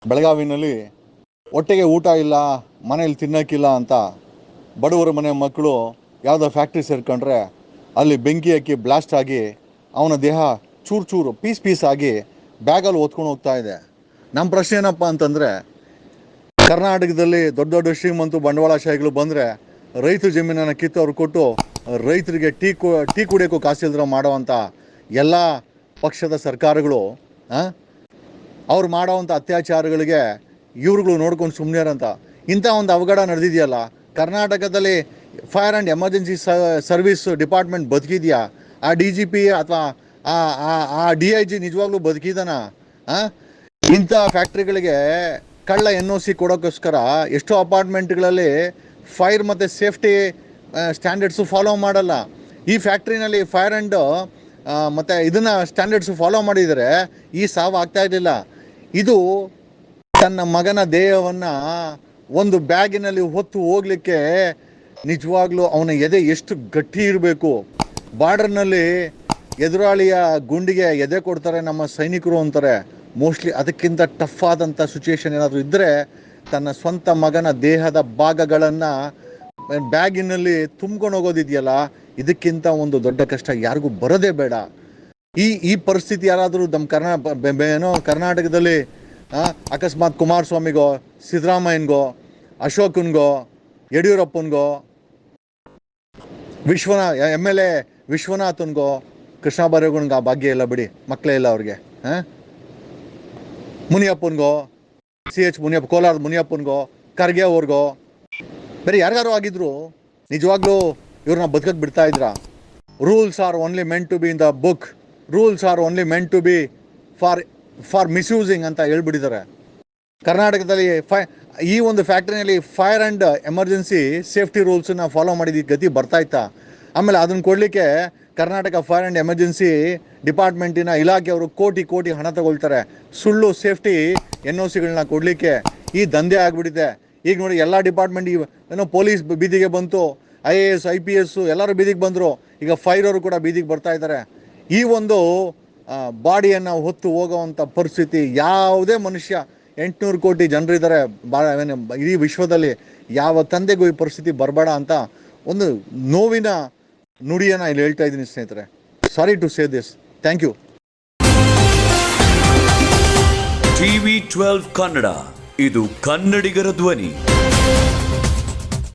ಬೆಳಗಾವಿನಲ್ಲಿ ಹೊಟ್ಟೆಗೆ ಊಟ ಇಲ್ಲ, ಮನೇಲಿ ತಿನ್ನೋಕ್ಕಿಲ್ಲ ಅಂತ ಬಡವರ ಮನೆ ಮಕ್ಕಳು ಯಾವುದೋ ಫ್ಯಾಕ್ಟ್ರಿ ಸೇರ್ಕೊಂಡ್ರೆ ಅಲ್ಲಿ ಬೆಂಕಿ ಹಾಕಿ ಬ್ಲಾಸ್ಟ್ ಆಗಿ ಅವನ ದೇಹ ಚೂರು ಚೂರು ಪೀಸ್ ಆಗಿ ಬ್ಯಾಗಲ್ಲಿ ಹೊತ್ಕೊಂಡು ಹೋಗ್ತಾ ಇದೆ. ನಮ್ಮ ಪ್ರಶ್ನೆ ಏನಪ್ಪ ಅಂತಂದರೆ, ಕರ್ನಾಟಕದಲ್ಲಿ ದೊಡ್ಡ ದೊಡ್ಡ ಶ್ರೀಮಂತ ಬಂಡವಾಳಶಾಹಿಗಳು ಬಂದರೆ ರೈತರ ಜಮೀನನ್ನು ಕಿತ್ತವ್ರು ಕೊಟ್ಟು ರೈತರಿಗೆ ಟೀ ಕುಡಿಯೋಕ್ಕೂ ಕಾಸಿಲ್ದ್ರ ಮಾಡೋವಂಥ ಎಲ್ಲ ಪಕ್ಷದ ಸರ್ಕಾರಗಳು ಅವ್ರು ಮಾಡೋವಂಥ ಅತ್ಯಾಚಾರಗಳಿಗೆ ಇವ್ರುಗಳು ನೋಡ್ಕೊಂಡು ಸುಮ್ಮನೆರಂತ ಇಂಥ ಒಂದು ಅವಘಡ ನಡೆದಿದೆಯಲ್ಲ. ಕರ್ನಾಟಕದಲ್ಲಿ fire and emergency service department ಬದುಕಿದೆಯಾ? ಆ DGP ಅಥವಾ ಆ DIG ನಿಜವಾಗ್ಲೂ ಬದುಕಿದಾನ? ಇಂಥ ಫ್ಯಾಕ್ಟ್ರಿಗಳಿಗೆ ಕಳ್ಳ NOC ಕೊಡೋಕ್ಕೋಸ್ಕರ ಎಷ್ಟೋ ಅಪಾರ್ಟ್ಮೆಂಟ್ಗಳಲ್ಲಿ ಫೈರ್ ಮತ್ತು ಸೇಫ್ಟಿ ಸ್ಟ್ಯಾಂಡರ್ಡ್ಸು ಫಾಲೋ ಮಾಡಲ್ಲ. ಈ ಫ್ಯಾಕ್ಟ್ರಿನಲ್ಲಿ ಫೈರ್ ಆ್ಯಂಡ್ ಮತ್ತು ಇದನ್ನು ಸ್ಟ್ಯಾಂಡರ್ಡ್ಸು ಫಾಲೋ ಮಾಡಿದರೆ ಈ ಸಾವು ಆಗ್ತಾ ಇರಲಿಲ್ಲ. ಇದು ತನ್ನ ಮಗನ ದೇಹವನ್ನು ಒಂದು ಬ್ಯಾಗಿನಲ್ಲಿ ಹೊತ್ತು ಹೋಗಲಿಕ್ಕೆ ನಿಜವಾಗ್ಲೂ ಅವನ ಎದೆ ಎಷ್ಟು ಗಟ್ಟಿ ಇರಬೇಕು. ಬಾರ್ಡರ್ನಲ್ಲಿ ಎದುರಾಳಿಯ ಗುಂಡಿಗೆ ಎದೆ ಕೊಡ್ತಾರೆ ನಮ್ಮ ಸೈನಿಕರು ಅಂತಾರೆ. ಮೋಸ್ಟ್ಲಿ ಅದಕ್ಕಿಂತ ಟಫ್ ಆದಂಥ ಸಿಚುವೇಶನ್ ಏನಾದರೂ ಇದ್ದರೆ ತನ್ನ ಸ್ವಂತ ಮಗನ ದೇಹದ ಭಾಗಗಳನ್ನು ಬ್ಯಾಗಿನಲ್ಲಿ ತುಂಬ್ಕೊಂಡು ಹೋಗೋದಿದೆಯಲ್ಲ, ಇದಕ್ಕಿಂತ ಒಂದು ದೊಡ್ಡ ಕಷ್ಟ ಯಾರಿಗೂ ಬರೋದೇ ಬೇಡ. ಈ ಪರಿಸ್ಥಿತಿ ಯಾರಾದರೂ ನಮ್ಮ ಕರ್ನಾಟಕದಲ್ಲಿ ಅಕಸ್ಮಾತ್ ಕುಮಾರಸ್ವಾಮಿಗೋ, ಸಿದ್ದರಾಮಯ್ಯನಿಗೋ, ಅಶೋಕನ್ಗೋ, ಯಡಿಯೂರಪ್ಪನಿಗೋ, MLA ವಿಶ್ವನಾಥನ್ಗೋ, ಕೃಷ್ಣ ಬೈರೇಗೌಡನಿಗೆ ಆ ಭಾಗ್ಯ ಇಲ್ಲ ಬಿಡಿ, ಮಕ್ಕಳೇ ಇಲ್ಲ ಅವ್ರಿಗೆ. ಮುನಿಯಪ್ಪನಿಗೋ, CH ಮುನಿಯಪ್ಪ, ಕೋಲಾರದ ಮುನಿಯಪ್ಪನಿಗೋ, ಖರ್ಗೆ ಅವ್ರಿಗೋ, ಬೇರೆ ಯಾರ್ಯಾರು ಆಗಿದ್ರು ನಿಜವಾಗ್ಲೂ ಇವ್ರನ್ನ ಬದುಕಕ್ಕೆ ಬಿಡ್ತಾ ಇದ್ರ? Rules are only meant to be in the book, rules are only meant to be for misusing ಅಂತ ಹೇಳ್ಬಿಟ್ಟಿದ್ದಾರೆ. ಕರ್ನಾಟಕದಲ್ಲಿ ಈ ಒಂದು ಫ್ಯಾಕ್ಟ್ರಿನಲ್ಲಿ ಫೈರ್ ಆ್ಯಂಡ್ ಎಮರ್ಜೆನ್ಸಿ ಸೇಫ್ಟಿ ರೂಲ್ಸನ್ನ ಫಾಲೋ ಮಾಡಿದ ಗತಿ ಬರ್ತಾ ಇತ್ತಾ? ಆಮೇಲೆ ಅದನ್ನು ಕೊಡಲಿಕ್ಕೆ ಕರ್ನಾಟಕ ಫೈರ್ ಆ್ಯಂಡ್ ಎಮರ್ಜೆನ್ಸಿ ಡಿಪಾರ್ಟ್ಮೆಂಟಿನ ಇಲಾಖೆಯವರು ಕೋಟಿ ಹಣ ತಗೊಳ್ತಾರೆ ಸುಳ್ಳು ಸೇಫ್ಟಿ NOCಗಳನ್ನ ಕೊಡಲಿಕ್ಕೆ. ಈ ದಂಧೆ ಆಗಿಬಿಟ್ಟಿದೆ. ಈಗ ನೋಡಿ, ಎಲ್ಲ ಡಿಪಾರ್ಟ್ಮೆಂಟ್ ಏನೋ ಪೊಲೀಸ್ ಬೀದಿಗೆ ಬಂತು, IAS IPS ಎಲ್ಲರೂ ಬೀದಿಗೆ ಬಂದರು, ಈಗ ಫೈರವರು ಕೂಡ ಬೀದಿಗೆ ಬರ್ತಾ ಇದ್ದಾರೆ. ಈ ಒಂದು ಬಾಡಿಯನ್ನು ಹೊತ್ತು ಹೋಗೋವಂಥ ಪರಿಸ್ಥಿತಿ ಯಾವುದೇ ಮನುಷ್ಯ, 800 ಕೋಟಿ ಜನರಿದ್ದಾರೆ ಇಡೀ ವಿಶ್ವದಲ್ಲಿ, ಯಾವ ತಂದೆಗೂ ಈ ಪರಿಸ್ಥಿತಿ ಬರಬೇಡ ಅಂತ ಒಂದು ನೋವಿನ ನುಡಿಯನ್ನು ಇಲ್ಲಿ ಹೇಳ್ತಾ ಇದ್ದೀನಿ ಸ್ನೇಹಿತರೆ. Sorry to say this. Thank you. TV12 Kannada, ಇದು ಕನ್ನಡಿಗರ ಧ್ವನಿ.